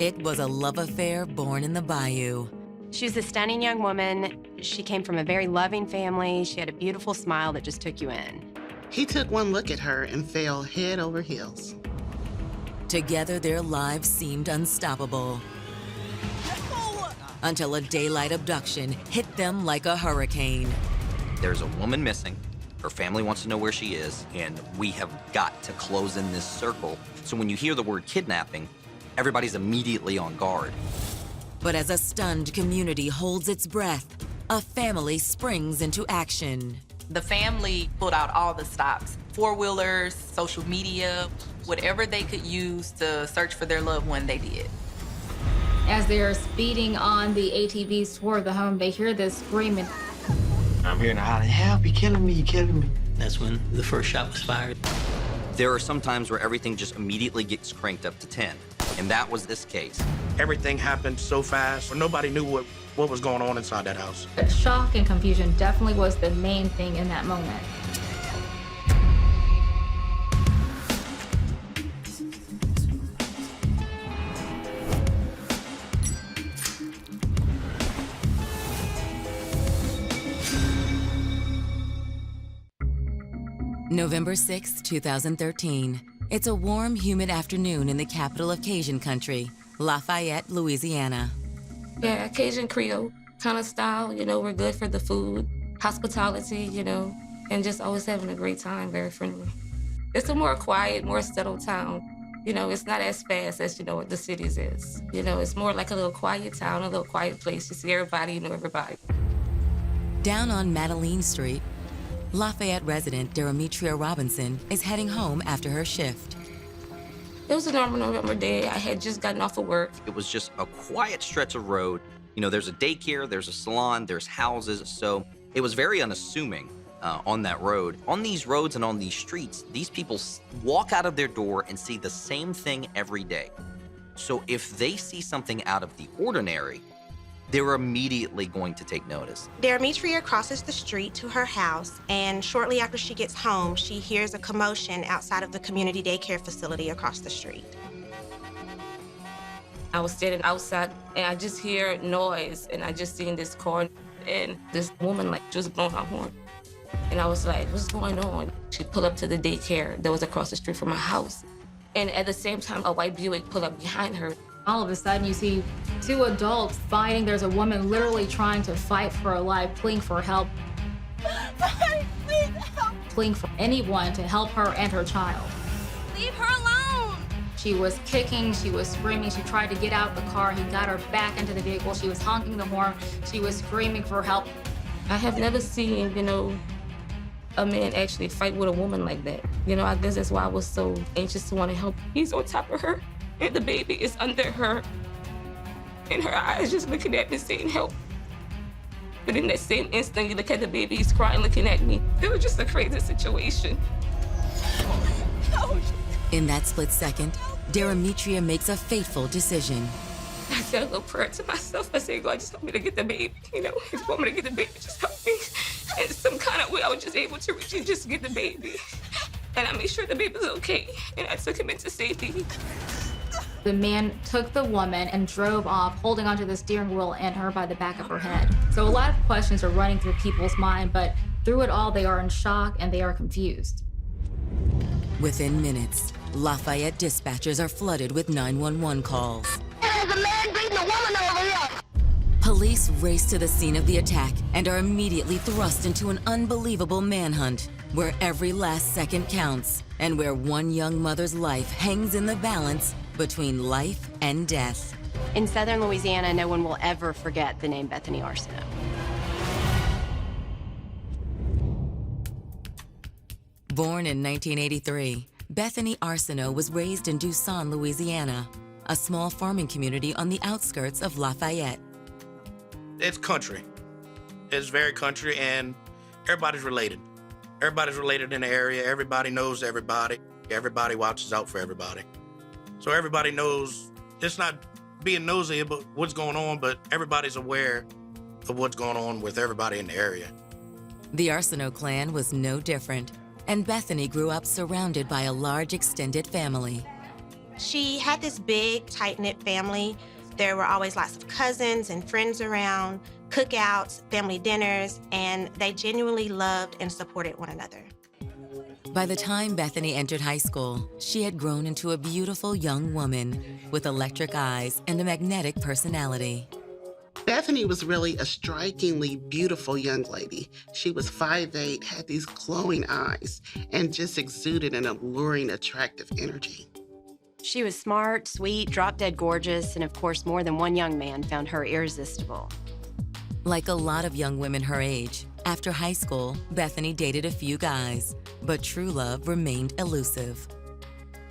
It was a love affair born in the bayou. She was a stunning young woman. She came from a very loving family. She had a beautiful smile that just took you in. He took one look at her and fell head over heels. Together, their lives seemed unstoppable. Until a daylight abduction hit them like a hurricane. There's a woman missing. Her family wants to know where she is, and we have got to close in this circle. So when you hear the word kidnapping, everybody's immediately on guard. But as a stunned community holds its breath, a family springs into action. The family pulled out all the stops, four-wheelers, social media, whatever they could use to search for their loved one, they did. As they're speeding on the ATVs toward the home, they hear this screaming. I'm hearing a holler, help, you're killing me, you're killing me. That's when the first shot was fired. There are some times where everything just immediately gets cranked up to 10, and that was this case. Everything happened so fast, nobody knew what was going on inside that house. Shock and confusion definitely was the main thing in that moment. November 6, 2013. It's a warm, humid afternoon in the capital of Cajun country, Lafayette, Louisiana. Yeah, Cajun Creole kind of style, you know, we're good for the food, hospitality, you know, and just always having a great time, very friendly. It's a more quiet, more settled town. You know, it's not as fast as, you know, what the cities is. You know, it's more like a little quiet town, a little quiet place. You see everybody, you know everybody. Down on Madeline Street, Lafayette resident Demetria Robinson is heading home after her shift. It was a normal November day. I had just gotten off of work. It was just a quiet stretch of road. You know, there's a daycare, there's a salon, there's houses, so it was very unassuming on that road. On these roads and on these streets, these people walk out of their door and see the same thing every day. So if they see something out of the ordinary, they're immediately going to take notice. Demetria crosses the street to her house, and shortly after she gets home, she hears a commotion outside of the community daycare facility across the street. I was standing outside, and I just hear noise, and I just seen this car, and this woman, like, just blowing her horn. And I was like, what's going on? She pulled up to the daycare that was across the street from my house. And at the same time, a white Buick pulled up behind her. All of a sudden, you see two adults fighting. There's a woman literally trying to fight for her life, pleading for help. Please help. Pleading for anyone to help her and her child. Leave her alone. She was kicking, she was screaming. She tried to get out of the car. He got her back into the vehicle. She was honking the horn. She was screaming for help. I have never seen, you know, a man actually fight with a woman like that. You know, I guess that's why I was so anxious to want to help. He's on top of her, and the baby is under her. And her eyes just looking at me saying, help. But in that same instant, you look at the baby, he's crying, looking at me. It was just a crazy situation. In that split second, Demetria makes a fateful decision. I said a little prayer to myself. I said, God, just help me to get the baby. You know, if you want me to get the baby, just help me. And some kind of way, I was just able to reach and just get the baby. And I made sure the baby was okay. And I took him into safety. The man took the woman and drove off, holding onto the steering wheel and her by the back of her head. So a lot of questions are running through people's mind, but through it all, they are in shock and they are confused. Within minutes, Lafayette dispatchers are flooded with 911 calls. There's a man beating a woman over here. Police race to the scene of the attack and are immediately thrust into an unbelievable manhunt, where every last second counts and where one young mother's life hangs in the balance between life and death. In southern Louisiana, no one will ever forget the name Bethany Arso. Born in 1983, Bethany Arso was raised in Duson, Louisiana, a small farming community on the outskirts of Lafayette. It's country. It's very country, and everybody's related. Everybody's related in the area. Everybody knows everybody. Everybody watches out for everybody. So everybody knows, it's not being nosy about what's going on, but everybody's aware of what's going on with everybody in the area. The Arso clan was no different, and Bethany grew up surrounded by a large extended family. She had this big, tight-knit family. There were always lots of cousins and friends around, cookouts, family dinners, and they genuinely loved and supported one another. By the time Bethany entered high school, she had grown into a beautiful young woman with electric eyes and a magnetic personality. Bethany was really a strikingly beautiful young lady. She was 5'8", had these glowing eyes, and just exuded an alluring, attractive energy. She was smart, sweet, drop-dead gorgeous, and of course, more than one young man found her irresistible. Like a lot of young women her age, after high school, Bethany dated a few guys, but true love remained elusive.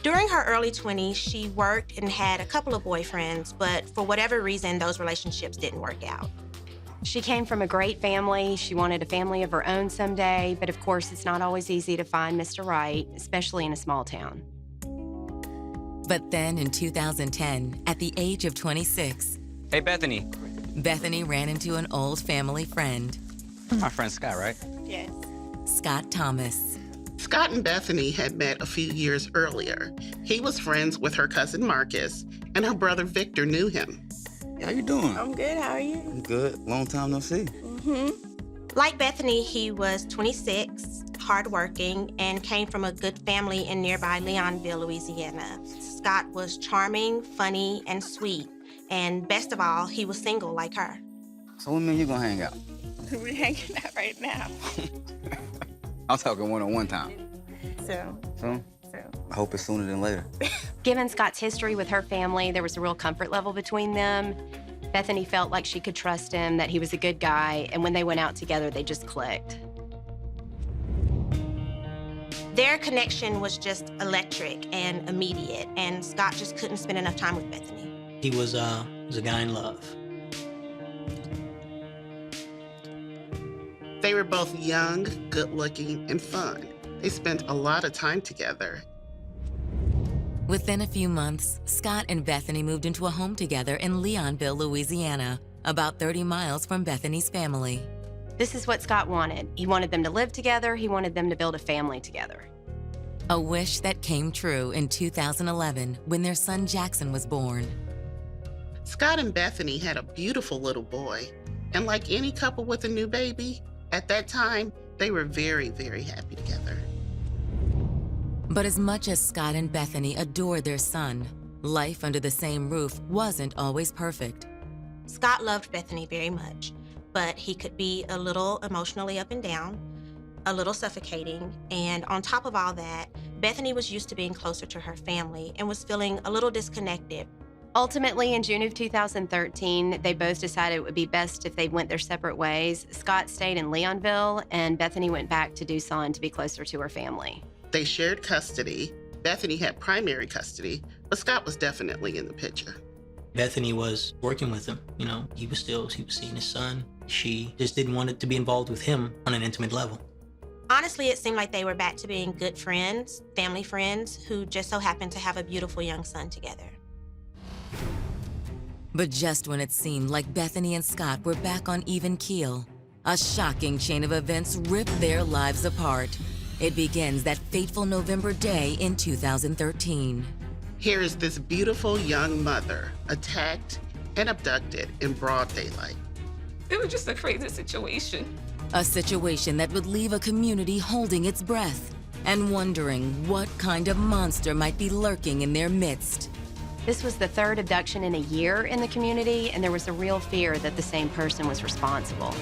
During her early 20s, she worked and had a couple of boyfriends, but for whatever reason, those relationships didn't work out. She came from a great family. She wanted a family of her own someday, but of course, it's not always easy to find Mr. Right, especially in a small town. But then in 2010, at the age of 26, Hey, Bethany. Bethany ran into an old family friend, My friend Scott, right? Yes. Scott Thomas. Scott and Bethany had met a few years earlier. He was friends with her cousin Marcus, and her brother Victor knew him. How you doing? I'm good, how are you? I'm good. Long time no see. Like Bethany, he was 26, hardworking, and came from a good family in nearby Leonville, Louisiana. Scott was charming, funny, and sweet. And best of all, he was single like her. So when you gonna hang out? We're hanging out right now. I'm talking one-on-one time. So. I hope it's sooner than later. Given Scott's history with her family, there was a real comfort level between them. Bethany felt like she could trust him, that he was a good guy, and when they went out together, they just clicked. Their connection was just electric and immediate, and Scott just couldn't spend enough time with Bethany. He was a guy in love. They were both young, good-looking, and fun. They spent a lot of time together. Within a few months, Scott and Bethany moved into a home together in Leonville, Louisiana, about 30 miles from Bethany's family. This is what Scott wanted. He wanted them to live together. He wanted them to build a family together. A wish that came true in 2011 when their son Jackson was born. Scott and Bethany had a beautiful little boy, and like any couple with a new baby, at that time, they were very, very happy together. But as much as Scott and Bethany adored their son, life under the same roof wasn't always perfect. Scott loved Bethany very much, but he could be a little emotionally up and down, a little suffocating, and on top of all that, Bethany was used to being closer to her family and was feeling a little disconnected. Ultimately, in June of 2013, they both decided it would be best if they went their separate ways. Scott stayed in Leonville, and Bethany went back to Tucson to be closer to her family. They shared custody. Bethany had primary custody, but Scott was definitely in the picture. Bethany was working with him. You know, he was seeing his son. She just didn't want it to be involved with him on an intimate level. Honestly, it seemed like they were back to being good friends, family friends, who just so happened to have a beautiful young son together. But just when it seemed like Bethany and Scott were back on even keel, a shocking chain of events ripped their lives apart. It begins that fateful November day in 2013. Here is this beautiful young mother attacked and abducted in broad daylight. It was just a crazy situation. A situation that would leave a community holding its breath and wondering what kind of monster might be lurking in their midst. This was the third abduction in a year in the community, and there was a real fear that the same person was responsible.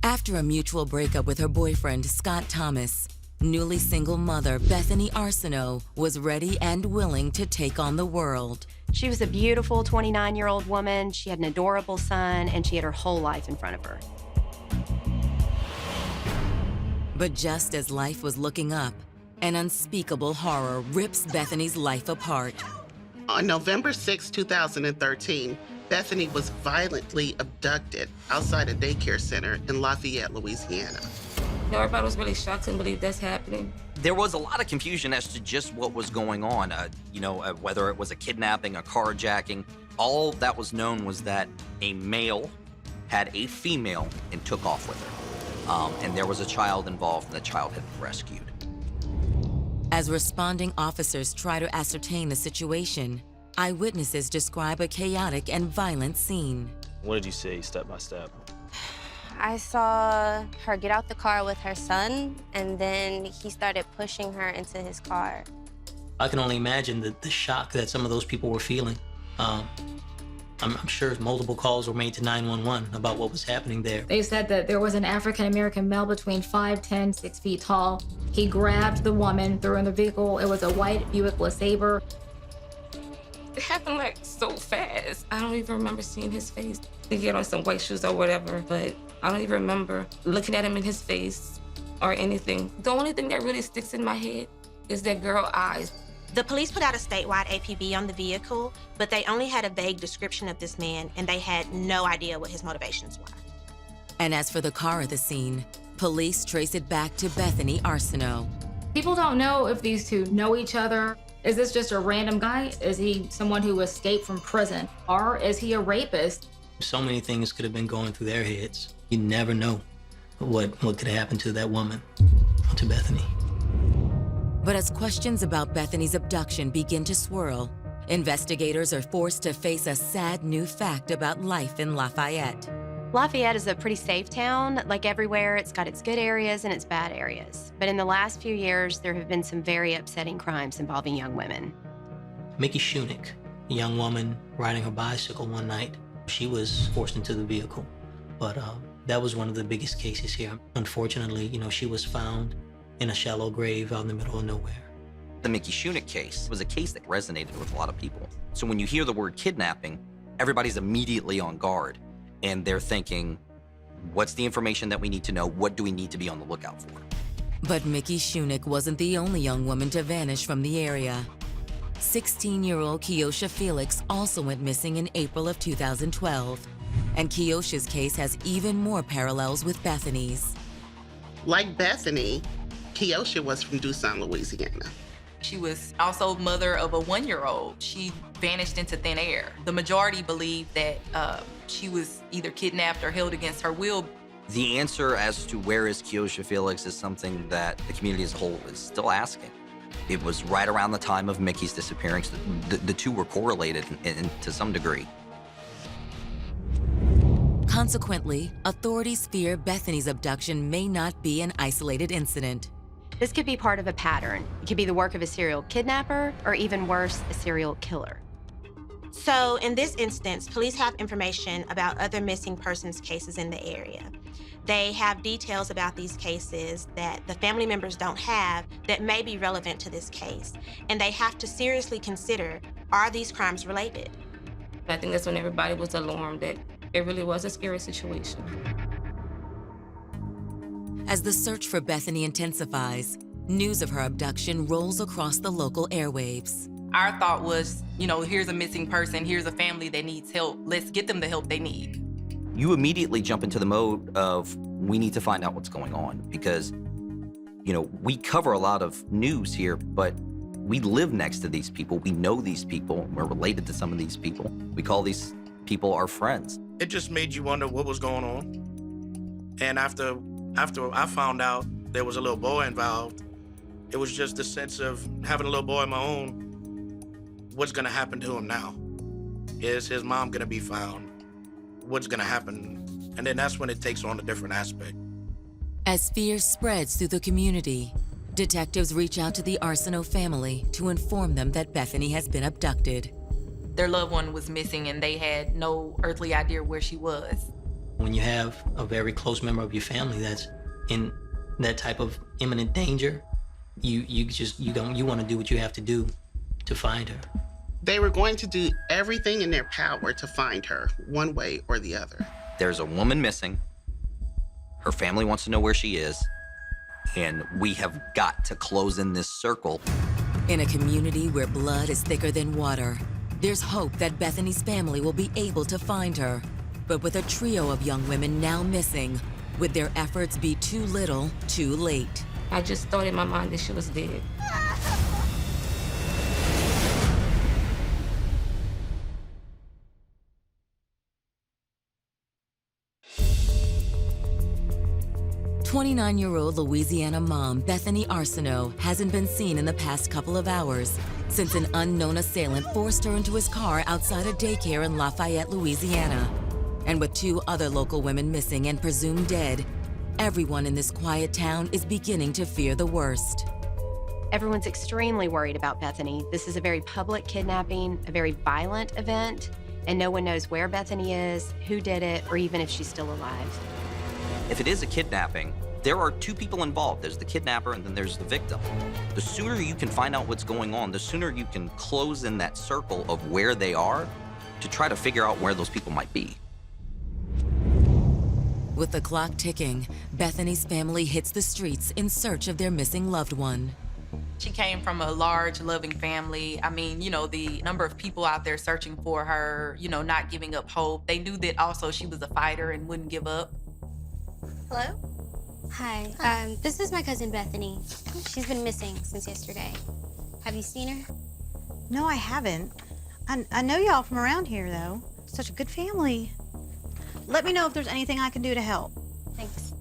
After a mutual breakup with her boyfriend, Scott Thomas, newly single mother Bethany Arso was ready and willing to take on the world. She was a beautiful 29-year-old woman. She had an adorable son, and she had her whole life in front of her. But just as life was looking up, an unspeakable horror rips Bethany's life apart. On November 6, 2013, Bethany was violently abducted outside a daycare center in Lafayette, Louisiana. Everybody was really shocked and believed that's happening. There was a lot of confusion as to just what was going on, whether it was a kidnapping, a carjacking. All that was known was that a male had a female and took off with her. And there was a child involved, and the child had been rescued. As responding officers try to ascertain the situation, eyewitnesses describe a chaotic and violent scene. What did you see step by step? I saw her get out the car with her son, and then he started pushing her into his car. I can only imagine the shock that some of those people were feeling. I'm sure multiple calls were made to 911 about what was happening there. They said that there was an African-American male between 5'10", 6 feet tall. He grabbed the woman, threw her in the vehicle. It was a white Buick LeSabre. It happened like so fast. I don't even remember seeing his face. He had on some white shoes or whatever, but I don't even remember looking at him in his face or anything. The only thing that really sticks in my head is that girl eyes. The police put out a statewide APB on the vehicle, but they only had a vague description of this man, and they had no idea what his motivations were. And as for the car at the scene, police trace it back to Bethany Arso. People don't know if these two know each other. Is this just a random guy? Is he someone who escaped from prison? Or is he a rapist? So many things could have been going through their heads. You never know what could have happened to that woman, or to Bethany. But as questions about Bethany's abduction begin to swirl, investigators are forced to face a sad new fact about life in Lafayette. Lafayette is a pretty safe town. Like everywhere, it's got its good areas and its bad areas. But in the last few years, there have been some very upsetting crimes involving young women. Mickey Shunick, a young woman riding her bicycle one night, she was forced into the vehicle. But that was one of the biggest cases here. Unfortunately, she was found in a shallow grave out in the middle of nowhere. The Mickey Shunick case was a case that resonated with a lot of people. So when you hear the word kidnapping, everybody's immediately on guard. And they're thinking, what's the information that we need to know? What do we need to be on the lookout for? But Mickey Shunick wasn't the only young woman to vanish from the area. 16-year-old Keosha Felix also went missing in April of 2012. And Keosha's case has even more parallels with Bethany's. Like Bethany, Keosha was from Tucson, Louisiana. She was also mother of a 1-year-old. She vanished into thin air. The majority believe that she was either kidnapped or held against her will. The answer as to where is Keosha Felix is something that the community as a whole is still asking. It was right around the time of Mickey's disappearance. The two were correlated to some degree. Consequently, authorities fear Bethany's abduction may not be an isolated incident. This could be part of a pattern. It could be the work of a serial kidnapper, or even worse, a serial killer. So in this instance, police have information about other missing persons cases in the area. They have details about these cases that the family members don't have that may be relevant to this case. And they have to seriously consider, are these crimes related? I think that's when everybody was alarmed that it really was a scary situation. As the search for Bethany intensifies, news of her abduction rolls across the local airwaves. Our thought was, here's a missing person, here's a family that needs help. Let's get them the help they need. You immediately jump into the mode of, we need to find out what's going on because, we cover a lot of news here, but we live next to these people. We know these people. We're related to some of these people. We call these people our friends. It just made you wonder what was going on. And after I found out there was a little boy involved, it was just the sense of having a little boy of my own. What's gonna happen to him now? Is his mom gonna be found? What's gonna happen? And then that's when it takes on a different aspect. As fear spreads through the community, detectives reach out to the Arsenault family to inform them that Bethany has been abducted. Their loved one was missing and they had no earthly idea where she was. When you have a very close member of your family that's in that type of imminent danger, you want to do what you have to do to find her. They were going to do everything in their power to find her, one way or the other. There's a woman missing. Her family wants to know where she is. And we have got to close in this circle. In a community where blood is thicker than water, there's hope that Bethany's family will be able to find her. But with a trio of young women now missing, would their efforts be too little, too late? I just thought in my mind that she was dead. 29-year-old Louisiana mom Bethany Arso hasn't been seen in the past couple of hours since an unknown assailant forced her into his car outside a daycare in Lafayette, Louisiana. And with 2 other local women missing and presumed dead, everyone in this quiet town is beginning to fear the worst. Everyone's extremely worried about Bethany. This is a very public kidnapping, a very violent event, and no one knows where Bethany is, who did it, or even if she's still alive. If it is a kidnapping, there are 2 people involved. There's the kidnapper and then there's the victim. The sooner you can find out what's going on, the sooner you can close in that circle of where they are to try to figure out where those people might be. With the clock ticking, Bethany's family hits the streets in search of their missing loved one. She came from a large, loving family. I mean, you know, the number of people out there searching for her, you know, not giving up hope. They knew that also she was a fighter and wouldn't give up. Hello? Hi. This is my cousin Bethany. She's been missing since yesterday. Have you seen her? No, I haven't. I know y'all from around here, though. Such a good family. Let me know if there's anything I can do to help. Thanks.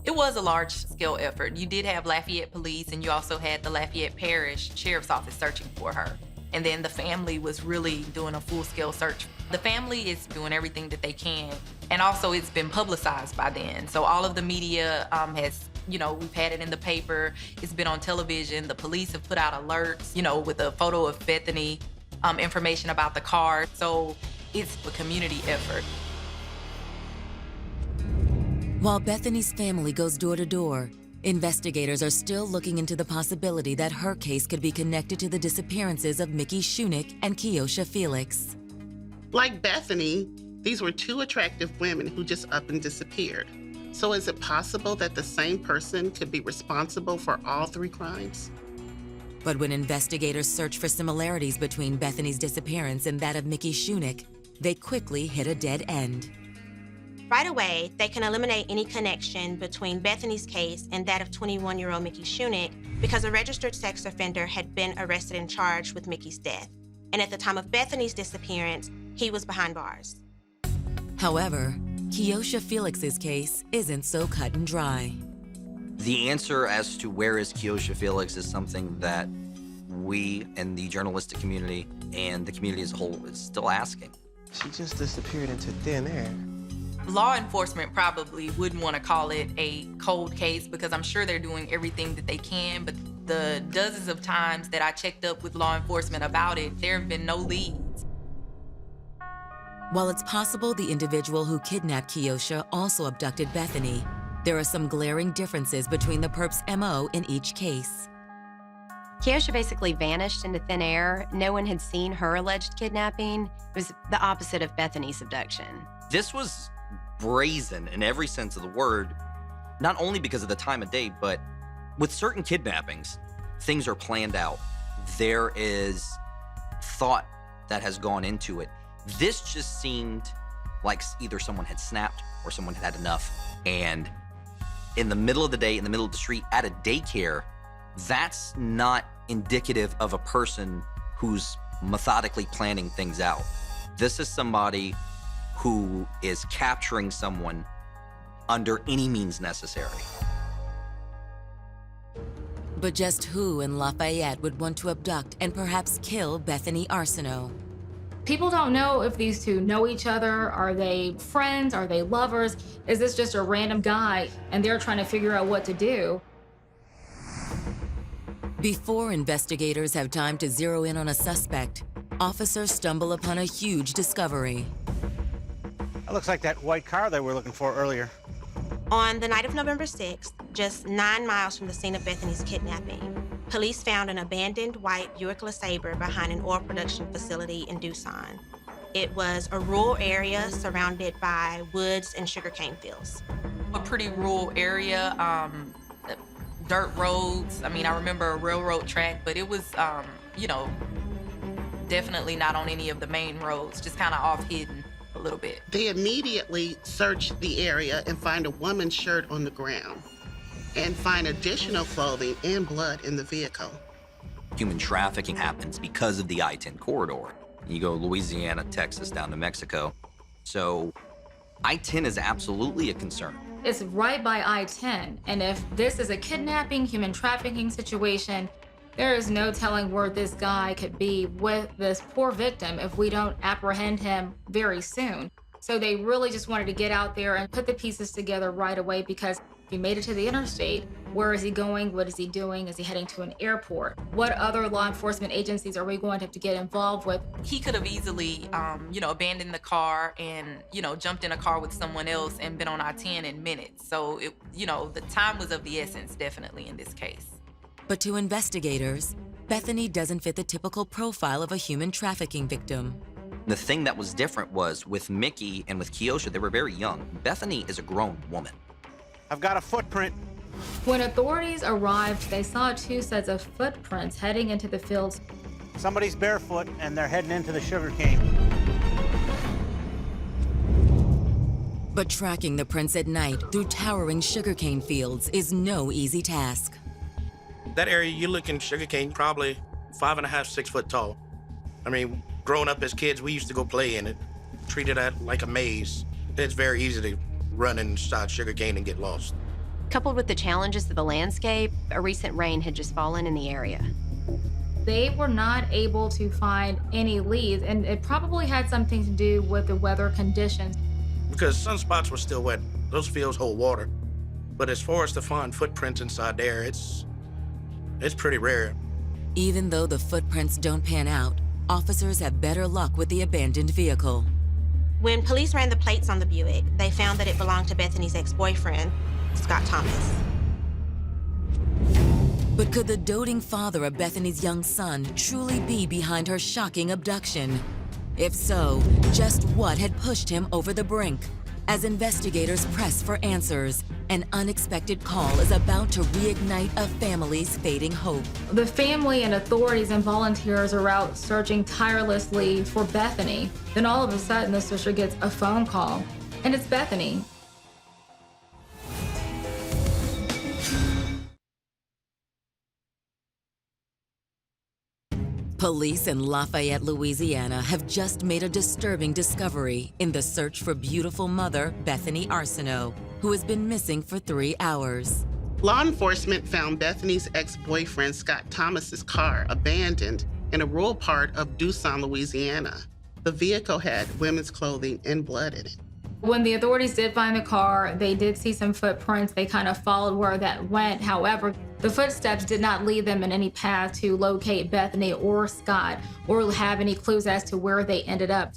It was a large-scale effort. You did have Lafayette Police, and you also had the Lafayette Parish Sheriff's Office searching for her. And then the family was really doing a full-scale search. The family is doing everything that they can. And also, it's been publicized by then. So all of the media has, you know, we've had it in the paper. It's been on television. The police have put out alerts, you know, with a photo of Bethany, information about the car. So it's a community effort. While Bethany's family goes door to door, investigators are still looking into the possibility that her case could be connected to the disappearances of Mickey Shunick and Kiosha Felix. Like Bethany, these were 2 attractive women who just up and disappeared. So is it possible that the same person could be responsible for all 3 crimes? But when investigators search for similarities between Bethany's disappearance and that of Mickey Shunick, they quickly hit a dead end. Right away, they can eliminate any connection between Bethany's case and that of 21-year-old Mickey Shunick because a registered sex offender had been arrested and charged with Mickey's death. And at the time of Bethany's disappearance, he was behind bars. However, Kiosha Felix's case isn't so cut and dry. The answer as to where is Kiosha Felix is something that we and the journalistic community and the community as a whole is still asking. She just disappeared into thin air. Law enforcement probably wouldn't want to call it a cold case because I'm sure they're doing everything that they can, but the dozens of times that I checked up with law enforcement about it, there have been no leads. While it's possible the individual who kidnapped Kiosha also abducted Bethany, there are some glaring differences between the perp's MO in each case. Kiosha basically vanished into thin air. No one had seen her alleged kidnapping. It was the opposite of Bethany's abduction. This was brazen in every sense of the word, not only because of the time of day, but with certain kidnappings, things are planned out. There is thought that has gone into it. This just seemed like either someone had snapped or someone had had enough. And in the middle of the day, in the middle of the street, at a daycare, that's not indicative of a person who's methodically planning things out. This is somebody who is capturing someone under any means necessary. But just who in Lafayette would want to abduct and perhaps kill Bethany Arso? People don't know if these 2 know each other. Are they friends? Are they lovers? Is this just a random guy and they're trying to figure out what to do? Before investigators have time to zero in on a suspect, officers stumble upon a huge discovery. That looks like that white car they were looking for earlier. On the night of November 6th, just 9 miles from the scene of Bethany's kidnapping, police found an abandoned white Buick LeSabre behind an oil production facility in Tucson. It was a rural area surrounded by woods and sugarcane fields. A pretty rural area, dirt roads. I mean, I remember a railroad track, but it was, you know, definitely not on any of the main roads, just kind of off hidden a little bit. They immediately search the area and find a woman's shirt on the ground and find additional clothing and blood in the vehicle. Human trafficking happens because of the I-10 corridor. You go Louisiana, Texas, down to Mexico. So I-10 is absolutely a concern. It's right by I-10, and if this is a kidnapping, human trafficking situation, there is no telling where this guy could be with this poor victim if we don't apprehend him very soon. So they really just wanted to get out there and put the pieces together right away, because if he made it to the interstate, where is he going? What is he doing? Is he heading to an airport? What other law enforcement agencies are we going to have to get involved with? He could have easily, abandoned the car and, jumped in a car with someone else and been on I-10 in minutes. So, the time was of the essence, definitely, in this case. But to investigators, Bethany doesn't fit the typical profile of a human trafficking victim. The thing that was different was with Mickey and with Kiosha, they were very young. Bethany is a grown woman. I've got a footprint. When authorities arrived, they saw 2 sets of footprints heading into the fields. Somebody's barefoot and they're heading into the sugarcane. But tracking the prints at night through towering sugarcane fields is no easy task. That area, you're looking sugarcane probably 5.5, 6 foot tall. I mean, growing up as kids, we used to go play in it, treated it like a maze. It's very easy to run inside sugarcane and get lost. Coupled with the challenges of the landscape, a recent rain had just fallen in the area. They were not able to find any leads, and it probably had something to do with the weather conditions. Because some spots were still wet. Those fields hold water. But as far as to find footprints inside there, it's pretty rare. Even though the footprints don't pan out, officers have better luck with the abandoned vehicle. When police ran the plates on the Buick, they found that it belonged to Bethany's ex-boyfriend, Scott Thomas. But could the doting father of Bethany's young son truly be behind her shocking abduction? If so, just what had pushed him over the brink? As investigators press for answers, an unexpected call is about to reignite a family's fading hope. The family and authorities and volunteers are out searching tirelessly for Bethany. Then all of a sudden, the sister gets a phone call, and it's Bethany. Police in Lafayette, Louisiana have just made a disturbing discovery in the search for beautiful mother Bethany Arso, who has been missing for 3 hours. Law enforcement found Bethany's ex-boyfriend Scott Thomas's car abandoned in a rural part of Doosan, Louisiana. The vehicle had women's clothing and blood in it. When the authorities did find the car, they did see some footprints. They kind of followed where that went. However, the footsteps did not lead them in any path to locate Bethany or Scott or have any clues as to where they ended up.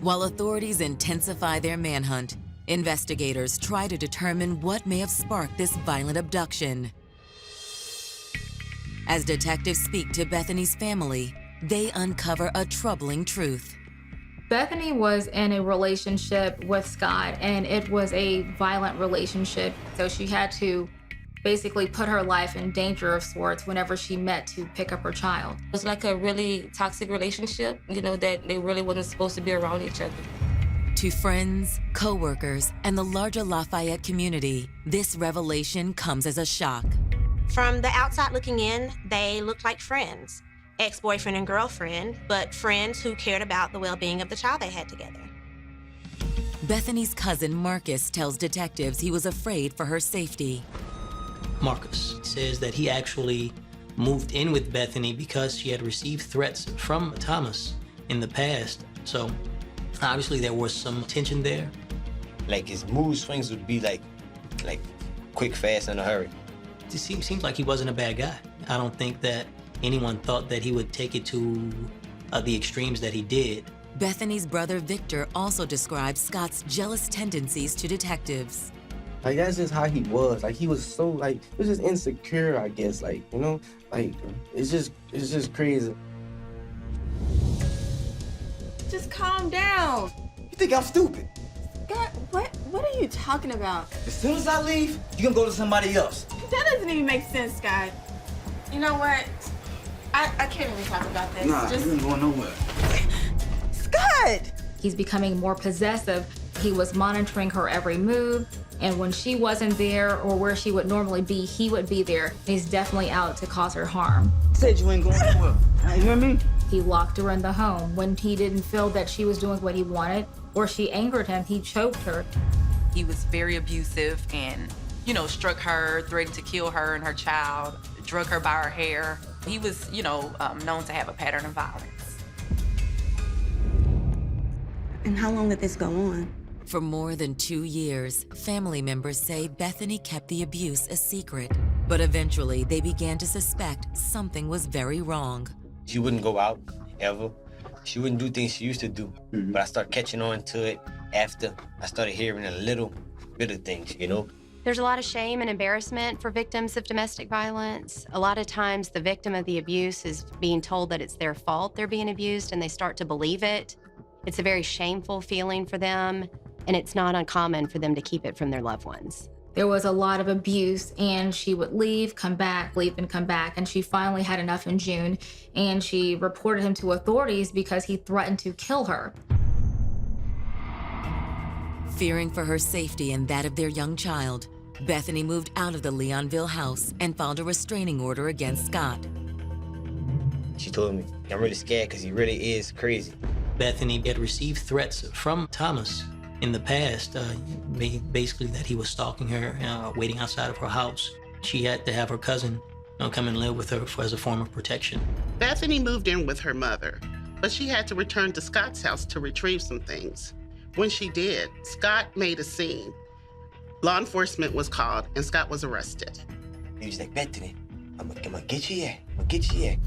While authorities intensify their manhunt, investigators try to determine what may have sparked this violent abduction. As detectives speak to Bethany's family, they uncover a troubling truth. Bethany was in a relationship with Scott, and it was a violent relationship. So she had to basically put her life in danger of sorts whenever she met to pick up her child. It was like a really toxic relationship, that they really wasn't supposed to be around each other. To friends, co-workers, and the larger Lafayette community, this revelation comes as a shock. From the outside looking in, they looked like friends. Ex-boyfriend and girlfriend, but friends who cared about the well-being of the child they had together. Bethany's cousin Marcus tells detectives he was afraid for her safety. Marcus says that he actually moved in with Bethany because she had received threats from Thomas in the past. So obviously there was some tension there. Like his mood swings would be like quick, fast, in a hurry. It seems like he wasn't a bad guy. I don't think that anyone thought that he would take it to the extremes that he did. Bethany's brother Victor also describes Scott's jealous tendencies to detectives. Like, that's just how he was. Like, he was so, he was just insecure, I guess. It's just crazy. Just calm down. You think I'm stupid? God, what are you talking about? As soon as I leave, you gonna go to somebody else. That doesn't even make sense, Scott. You know what? I can't even talk about this. Nah, you ain't going nowhere. Scott! He's becoming more possessive. He was monitoring her every move, and when she wasn't there or where she would normally be, he would be there. He's definitely out to cause her harm. Said you ain't going nowhere. You hear me? He locked her in the home. When he didn't feel that she was doing what he wanted or she angered him, he choked her. He was very abusive and, struck her, threatened to kill her and her child, drug her by her hair. He was, known to have a pattern of violence. And how long did this go on? For more than 2 years, family members say Bethany kept the abuse a secret. But eventually, they began to suspect something was very wrong. She wouldn't go out, ever. She wouldn't do things she used to do. But I started catching on to it after I started hearing a little bit of things, There's a lot of shame and embarrassment for victims of domestic violence. A lot of times, the victim of the abuse is being told that it's their fault they're being abused, and they start to believe it. It's a very shameful feeling for them, and it's not uncommon for them to keep it from their loved ones. There was a lot of abuse, and she would leave, come back, leave, and come back. And she finally had enough in June, and she reported him to authorities because he threatened to kill her. Fearing for her safety and that of their young child, Bethany moved out of the Leonville house and filed a restraining order against Scott. She told me, I'm really scared because he really is crazy. Bethany had received threats from Thomas in the past, basically that he was stalking her, waiting outside of her house. She had to have her cousin come and live with her as a form of protection. Bethany moved in with her mother, but she had to return to Scott's house to retrieve some things. When she did, Scott made a scene. Law enforcement was called and Scott was arrested. He was like, Bethany, I'm gonna get you here. I'm gonna get you here.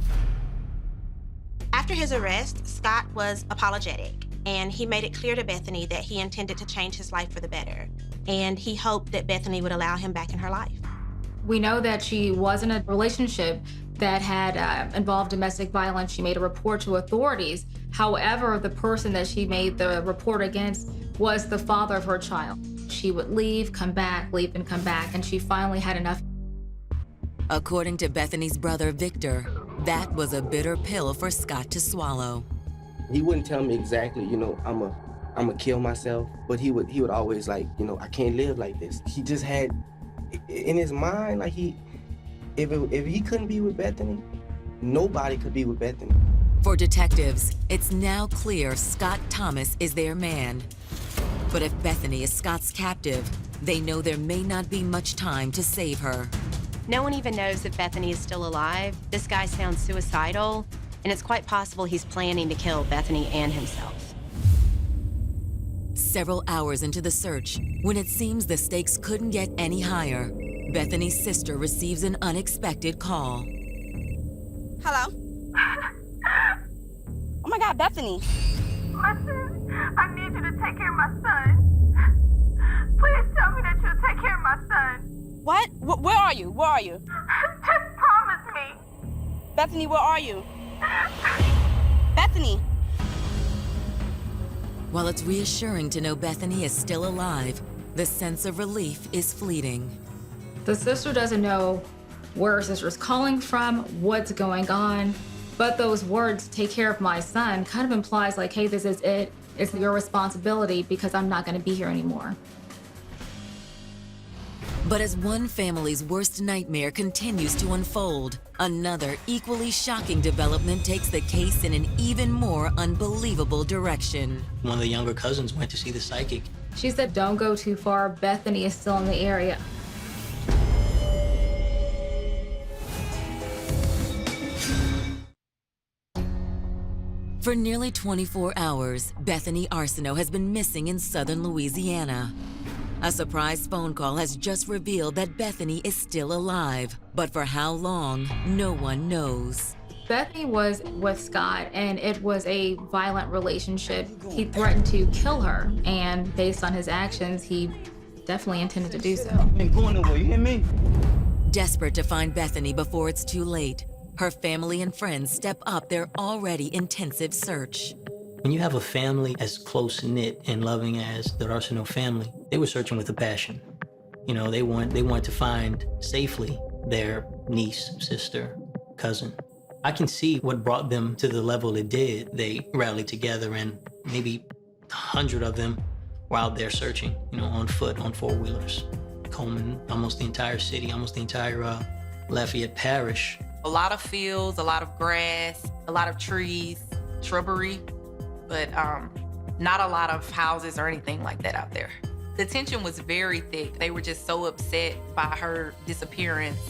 After his arrest, Scott was apologetic, and he made it clear to Bethany that he intended to change his life for the better, and he hoped that Bethany would allow him back in her life. We know that she was in a relationship that had involved domestic violence. She made a report to authorities. However, the person that she made the report against was the father of her child. She would leave, come back, leave, and come back, and she finally had enough. According to Bethany's brother, Victor, that was a bitter pill for Scott to swallow. He wouldn't tell me exactly, I'm a kill myself, but he would always I can't live like this. He just had in his mind, if he couldn't be with Bethany, nobody could be with Bethany. For detectives, it's now clear Scott Thomas is their man. But if Bethany is Scott's captive, they know there may not be much time to save her. No one even knows if Bethany is still alive. This guy sounds suicidal, and it's quite possible he's planning to kill Bethany and himself. Several hours into the search, when it seems the stakes couldn't get any higher, Bethany's sister receives an unexpected call. Hello? Oh my God, Bethany. Listen, I need you to take care of my son. Please tell me that you'll take care of my son. What? Where are you? Where are you? Just promise me. Bethany, where are you? Bethany. While it's reassuring to know Bethany is still alive, the sense of relief is fleeting. The sister doesn't know where her sister's calling from, what's going on, but those words, take care of my son, kind of implies hey, this is it. It's your responsibility because I'm not gonna be here anymore. But as one family's worst nightmare continues to unfold, another equally shocking development takes the case in an even more unbelievable direction. One of the younger cousins went to see the psychic. She said, don't go too far. Bethany is still in the area. For nearly 24 hours, Bethany Arso has been missing in southern Louisiana. A surprise phone call has just revealed that Bethany is still alive, but for how long, no one knows. Bethany was with Scott, and it was a violent relationship. He threatened to kill her, and based on his actions, he definitely intended to do so. Ain't going nowhere, you hear me? Desperate to find Bethany before it's too late, her family and friends step up their already intensive search. When you have a family as close-knit and loving as the Arso family, they were searching with a passion. They want to find safely their niece, sister, cousin. I can see what brought them to the level it did. They rallied together, and maybe 100 of them were out there searching, on foot, on four-wheelers, combing almost the entire city, almost the entire Lafayette Parish. A lot of fields, a lot of grass, a lot of trees, shrubbery, but not a lot of houses or anything like that out there. The tension was very thick. They were just so upset by her disappearance.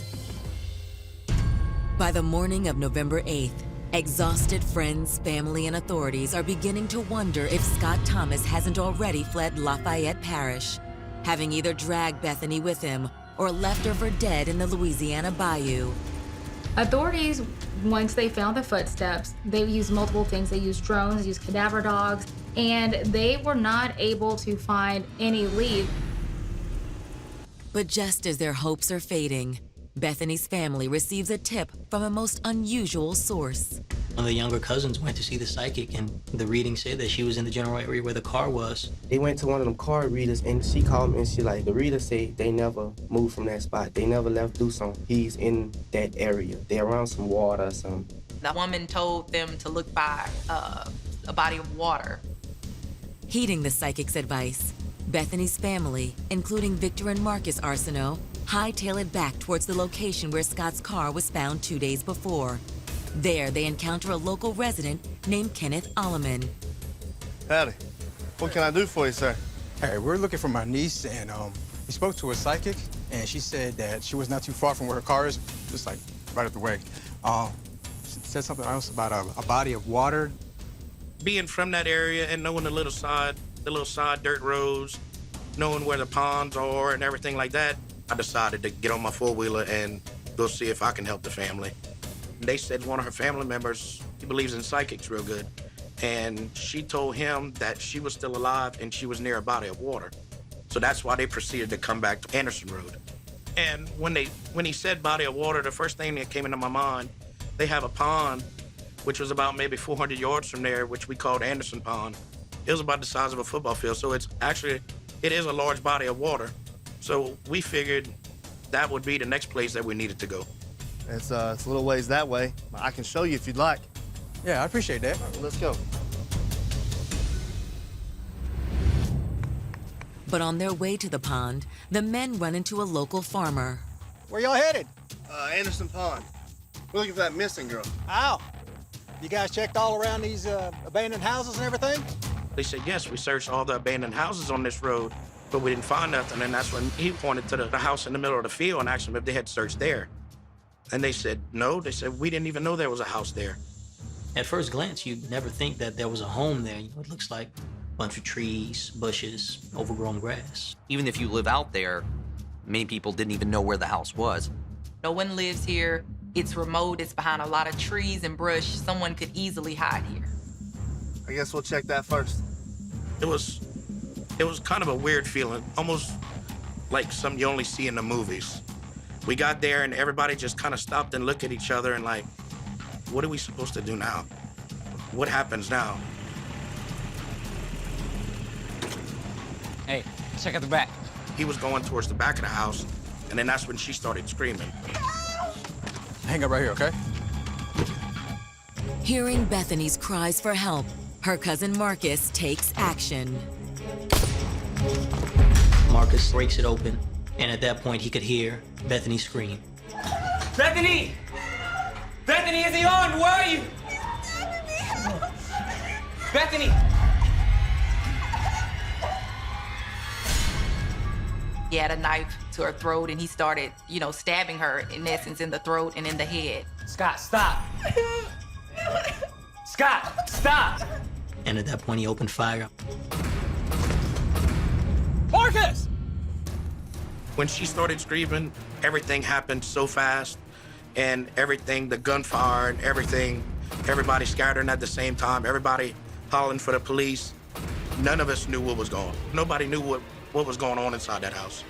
By the morning of November 8th, exhausted friends, family, and authorities are beginning to wonder if Scott Thomas hasn't already fled Lafayette Parish, having either dragged Bethany with him or left her for dead in the Louisiana bayou. Authorities, once they found the footsteps, they used multiple things. They used drones, they used cadaver dogs, and they were not able to find any lead. But just as their hopes are fading, Bethany's family receives a tip from a most unusual source. One of the younger cousins went to see the psychic, and the reading said that she was in the general area where the car was. They went to one of them card readers, and she called me, and she like, the reader said they never moved from that spot. They never left Doosan. He's in that area. They're around some water or something. The woman told them to look by a body of water. Heeding the psychic's advice, Bethany's family, including Victor and Marcus Arsenault, hightail it back towards the location where Scott's car was found 2 days before. There, they encounter a local resident named Kenneth Alleman. Howdy. What can I do for you, sir? Hey, we're looking for my niece, and we spoke to a psychic, and she said that she was not too far from where her car is, just like right up the way. She said something else about a body of water. Being from that area and knowing the little side dirt roads, knowing where the ponds are and everything like that, I decided to get on my four-wheeler and go see if I can help the family. They said one of her family members, he believes in psychics real good, and she told him that she was still alive and she was near a body of water. So that's why they proceeded to come back to Anderson Road. And when he said body of water, the first thing that came into my mind, they have a pond, which was about maybe 400 yards from there, which we called Anderson Pond. It was about the size of a football field, so it is a large body of water. So we figured that would be the next place that we needed to go. It's a little ways that way. I can show you if you'd like. Yeah, I appreciate that. Right, well, let's go. But on their way to the pond, the men run into a local farmer. Where y'all headed? Anderson Pond. We're looking for that missing girl. Ow. You guys checked all around these abandoned houses and everything? They said, yes, we searched all the abandoned houses on this road, but we didn't find nothing. And that's when he pointed to the house in the middle of the field and asked them if they had searched there. And they said, no. They said, we didn't even know there was a house there. At first glance, you'd never think that there was a home there. You know, it looks like a bunch of trees, bushes, overgrown grass. Even if you live out there, many people didn't even know where the house was. No one lives here. It's remote. It's behind a lot of trees and brush. Someone could easily hide here. I guess we'll check that first. It was kind of a weird feeling, almost like something you only see in the movies. We got there and everybody just kind of stopped and looked at each other and like, what are we supposed to do now? What happens now? Hey, check out the back. He was going towards the back of the house, and then that's when she started screaming. Hang up right here, okay? Hearing Bethany's cries for help, her cousin Marcus takes action. Marcus breaks it open, and at that point, he could hear Bethany scream. Bethany! Bethany, is he on? Where are you? Bethany! He had a knife to her throat and he started, stabbing her, in essence, in the throat and in the head. Scott, stop! Scott, stop! And at that point, he opened fire. Marcus! When she started screaming, everything happened so fast, and everything, the gunfire and everything, everybody scattering at the same time, everybody hollering for the police. None of us knew what was going on. Nobody knew what was going on inside that house.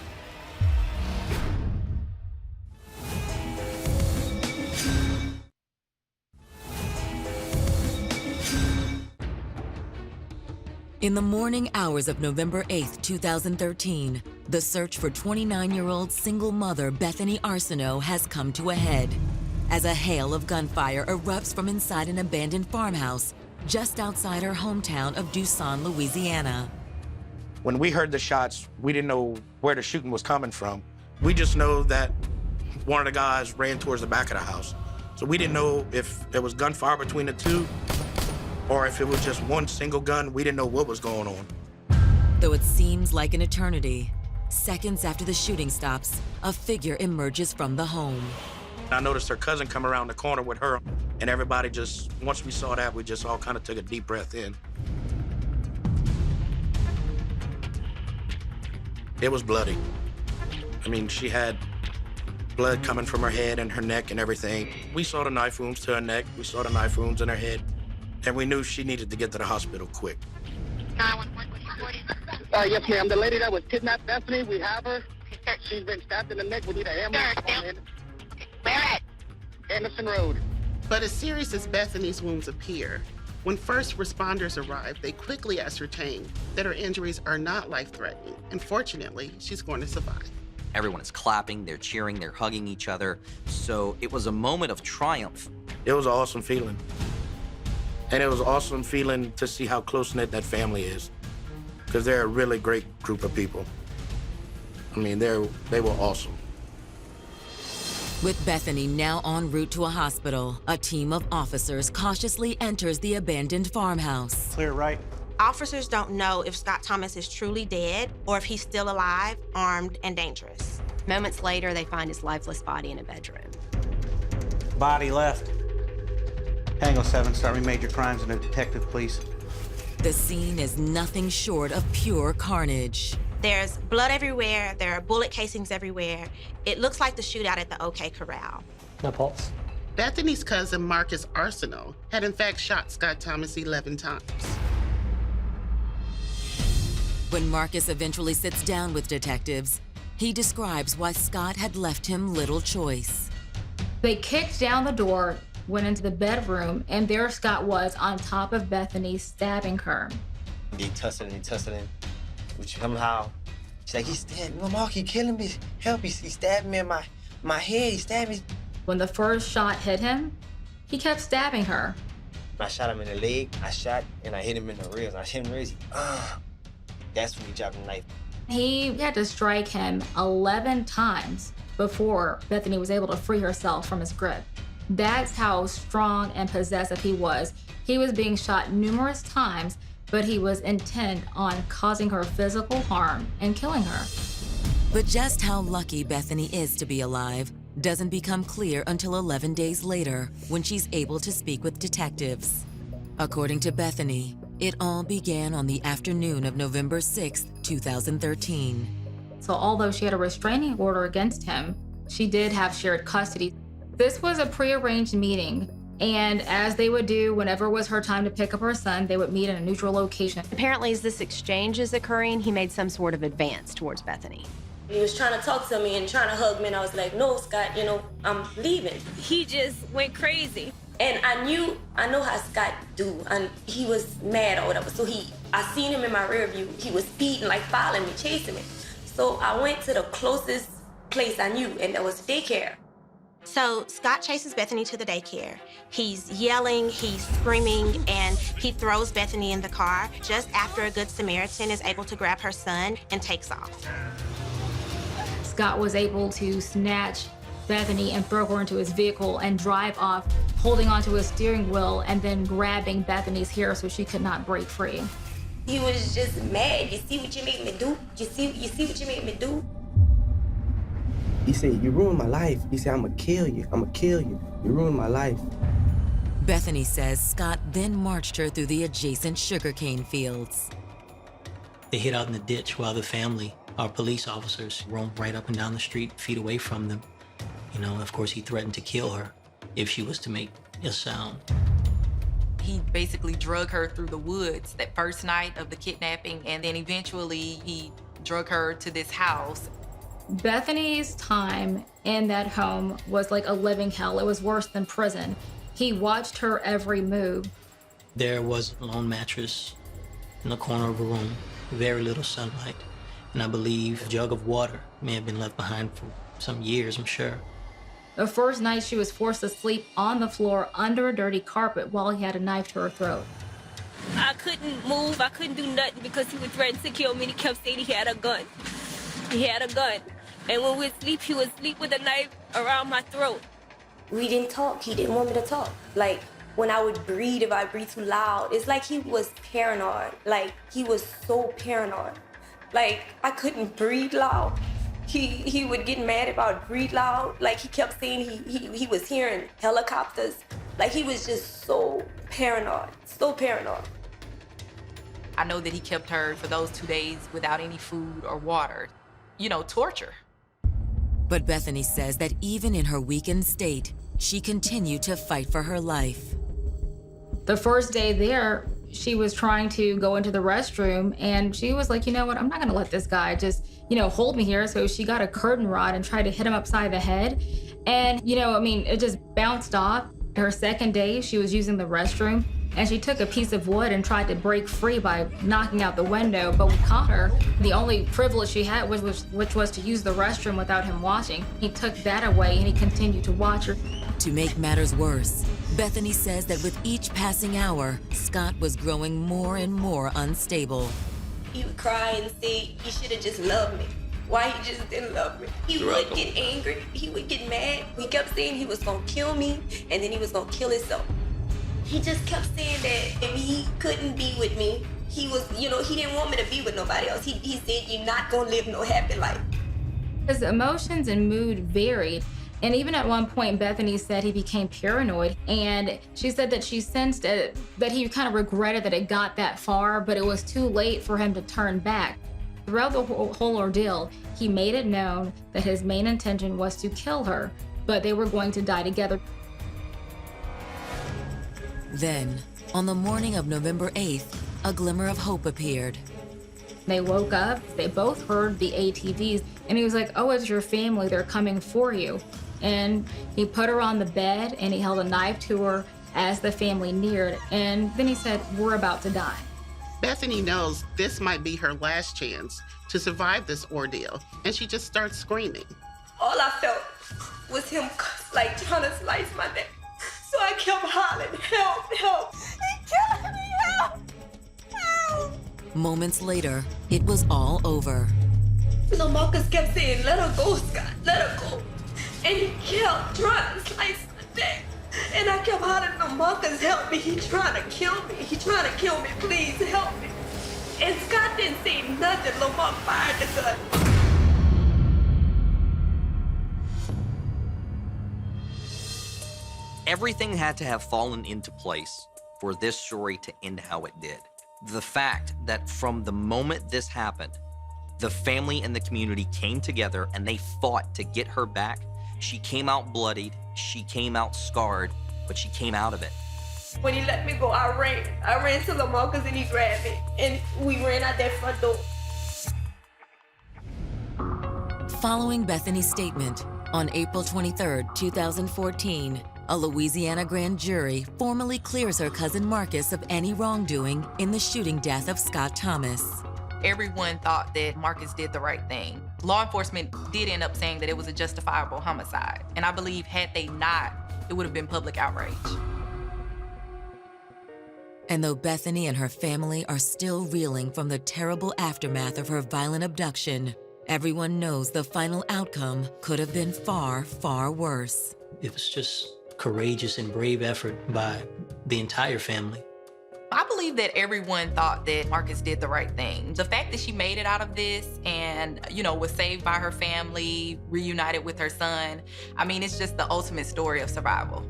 In the morning hours of November 8th, 2013, the search for 29-year-old single mother Bethany Arsenault has come to a head as a hail of gunfire erupts from inside an abandoned farmhouse just outside her hometown of Doosan, Louisiana. When we heard the shots, we didn't know where the shooting was coming from. We just know that one of the guys ran towards the back of the house. So we didn't know if it was gunfire between the two or if it was just one single gun. We didn't know what was going on. Though it seems like an eternity, seconds after the shooting stops, a figure emerges from the home. I noticed her cousin come around the corner with her, and everybody just, once we saw that, we just all kind of took a deep breath in. It was bloody. I mean, she had blood coming from her head and her neck and everything. We saw the knife wounds to her neck, we saw the knife wounds in her head, and we knew she needed to get to the hospital quick. Yes, ma'am. The lady that was kidnapped, Bethany, we have her. She's been stabbed in the neck. We need an ambulance. Where at? Anderson Road. But as serious as Bethany's wounds appear, when first responders arrive, they quickly ascertain that her injuries are not life-threatening, and fortunately, she's going to survive. Everyone is clapping, they're cheering, they're hugging each other. So it was a moment of triumph. It was an awesome feeling. And it was an awesome feeling to see how close-knit that family is, because they're a really great group of people. I mean, they were awesome. With Bethany now en route to a hospital, a team of officers cautiously enters the abandoned farmhouse. Clear right. Officers don't know if Scott Thomas is truly dead or if he's still alive, armed, and dangerous. Moments later, they find his lifeless body in a bedroom. Body left. Tango 7, starting major crimes and a detective, please. The scene is nothing short of pure carnage. There's blood everywhere. There are bullet casings everywhere. It looks like the shootout at the OK Corral. No pulse. Bethany's cousin, Marcus Arsenault, had in fact shot Scott Thomas 11 times. When Marcus eventually sits down with detectives, he describes why Scott had left him little choice. They kicked down the door, went into the bedroom, and there Scott was on top of Bethany, stabbing her. They tussling, which somehow, she's like, he's stabbing me, Mark, he killing me, help, he stabbed me in my head, he stabbed me. When the first shot hit him, he kept stabbing her. I shot him in the leg, I shot, and I hit him in the ribs. I hit him in the ribs, that's when he dropped the knife. He had to strike him 11 times before Bethany was able to free herself from his grip. That's how strong and possessive he was. He was being shot numerous times, but he was intent on causing her physical harm and killing her. But just how lucky Bethany is to be alive doesn't become clear until 11 days later, when she's able to speak with detectives. According to Bethany, it all began on the afternoon of November 6, 2013. So although she had a restraining order against him, she did have shared custody. This was a prearranged meeting, and as they would do whenever it was her time to pick up her son, they would meet in a neutral location. Apparently, as this exchange is occurring, he made some sort of advance towards Bethany. He was trying to talk to me and trying to hug me, and I was like, no, Scott, I'm leaving. He just went crazy. And I know how Scott do, and he was mad or whatever. So I seen him in my rear view. He was speeding, like following me, chasing me. So I went to the closest place I knew, and that was daycare. So Scott chases Bethany to the daycare. He's yelling, he's screaming, and he throws Bethany in the car just after a Good Samaritan is able to grab her son and takes off. Scott was able to snatch Bethany and throw her into his vehicle and drive off, holding onto his steering wheel and then grabbing Bethany's hair so she could not break free. He was just mad. You see what you made me do? You see what you made me do? He said, you ruined my life. He said, I'm gonna kill you. I'm gonna kill you. You ruined my life. Bethany says Scott then marched her through the adjacent sugarcane fields. They hid out in the ditch while the family, our police officers, roamed right up and down the street, feet away from them. Of course, he threatened to kill her if she was to make a sound. He basically drug her through the woods that first night of the kidnapping, and then eventually he drug her to this house. Bethany's time in that home was like a living hell. It was worse than prison. He watched her every move. There was a lone mattress in the corner of a room, very little sunlight, and I believe a jug of water may have been left behind for some years, I'm sure. The first night she was forced to sleep on the floor under a dirty carpet while he had a knife to her throat. I couldn't move, I couldn't do nothing because he would threaten to kill me and he kept saying he had a gun. He had a gun. And when we'd sleep, he would sleep with a knife around my throat. We didn't talk, he didn't want me to talk. Like, when I would breathe, if I breathe too loud, it's like he was paranoid. Like, he was so paranoid. Like, I couldn't breathe loud. He would get mad if I would breathe loud. Like, he kept saying he was hearing helicopters. Like, he was just so paranoid, so paranoid. I know that he kept her for those 2 days without any food or water. You know, torture. But Bethany says that even in her weakened state, she continued to fight for her life. The first day there, she was trying to go into the restroom, and she was like, you know what, I'm not gonna let this guy just, hold me here. So she got a curtain rod and tried to hit him upside the head. And, it just bounced off. Her second day, she was using the restroom, and she took a piece of wood and tried to break free by knocking out the window, but we caught her. The only privilege she had which was to use the restroom without him watching. He took that away, and he continued to watch her. To make matters worse, Bethany says that with each passing hour, Scott was growing more and more unstable. He would cry and say, "You should have just loved me." Why he just didn't love me? He would get angry. He would get mad. He kept saying he was gonna kill me, and then he was gonna kill himself. He just kept saying that if he couldn't be with me, he was, he didn't want me to be with nobody else. He said, "You're not gonna live no happy life." His emotions and mood varied. And even at one point, Bethany said he became paranoid. And she said that she sensed that he kind of regretted that it got that far, but it was too late for him to turn back. Throughout the whole ordeal, he made it known that his main intention was to kill her, but they were going to die together. Then, on the morning of November 8th, a glimmer of hope appeared. They woke up, they both heard the ATVs, and he was like, "Oh, it's your family, they're coming for you." And he put her on the bed, and he held a knife to her as the family neared, and then he said, "We're about to die." Bethany knows this might be her last chance to survive this ordeal, and she just starts screaming. All I felt was him trying to slice my neck. So I kept hollering, "Help, help, he's killing me, help, help." Moments later, it was all over. So Marcus kept saying, "Let her go, Scott, let her go." And he kept trying to slice my neck. And I kept hollering, "No, Marcus, help me, he's trying to kill me, he's trying to kill me, please help me." And Scott didn't say nothing. Lamar fired the gun. Everything had to have fallen into place for this story to end how it did. The fact that from the moment this happened, the family and the community came together and they fought to get her back. She came out bloodied, she came out scarred, but she came out of it. When he let me go, I ran to Lamarcus and he grabbed me, and we ran out that front door. Following Bethany's statement, on April 23, 2014, a Louisiana grand jury formally clears her cousin Marcus of any wrongdoing in the shooting death of Scott Thomas. Everyone thought that Marcus did the right thing. Law enforcement did end up saying that it was a justifiable homicide. And I believe had they not, it would have been public outrage. And though Bethany and her family are still reeling from the terrible aftermath of her violent abduction, everyone knows the final outcome could have been far, far worse. It was just courageous and brave effort by the entire family. I believe that everyone thought that Marcus did the right thing. The fact that she made it out of this and, was saved by her family, reunited with her son, it's just the ultimate story of survival.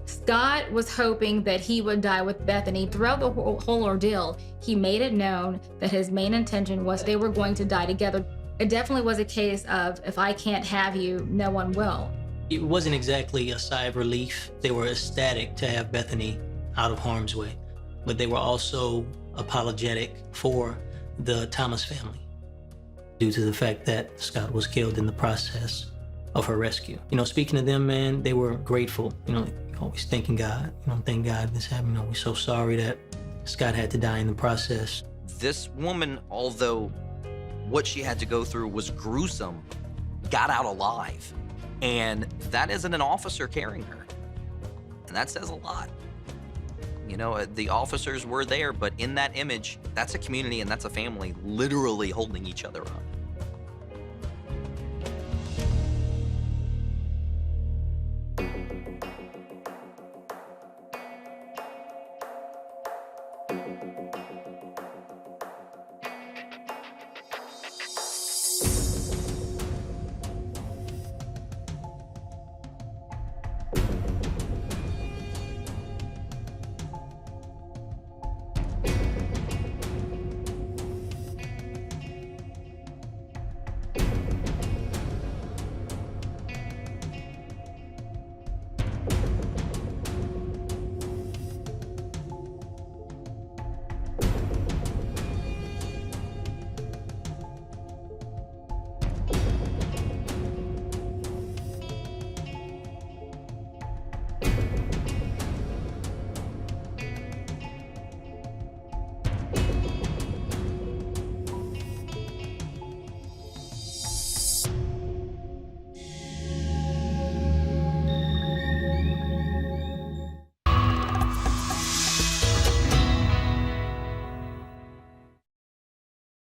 Scott was hoping that he would die with Bethany. Throughout the whole ordeal, he made it known that his main intention was they were going to die together. It definitely was a case of, if I can't have you, no one will. It wasn't exactly a sigh of relief. They were ecstatic to have Bethany out of harm's way, but they were also apologetic for the Thomas family due to the fact that Scott was killed in the process of her rescue. Speaking to them, man, they were grateful. Always thanking God. Thank God this happened. We're so sorry that Scott had to die in the process. This woman, although what she had to go through was gruesome, got out alive. And that isn't an officer carrying her. And that says a lot. The officers were there, but in that image, that's a community and that's a family literally holding each other up.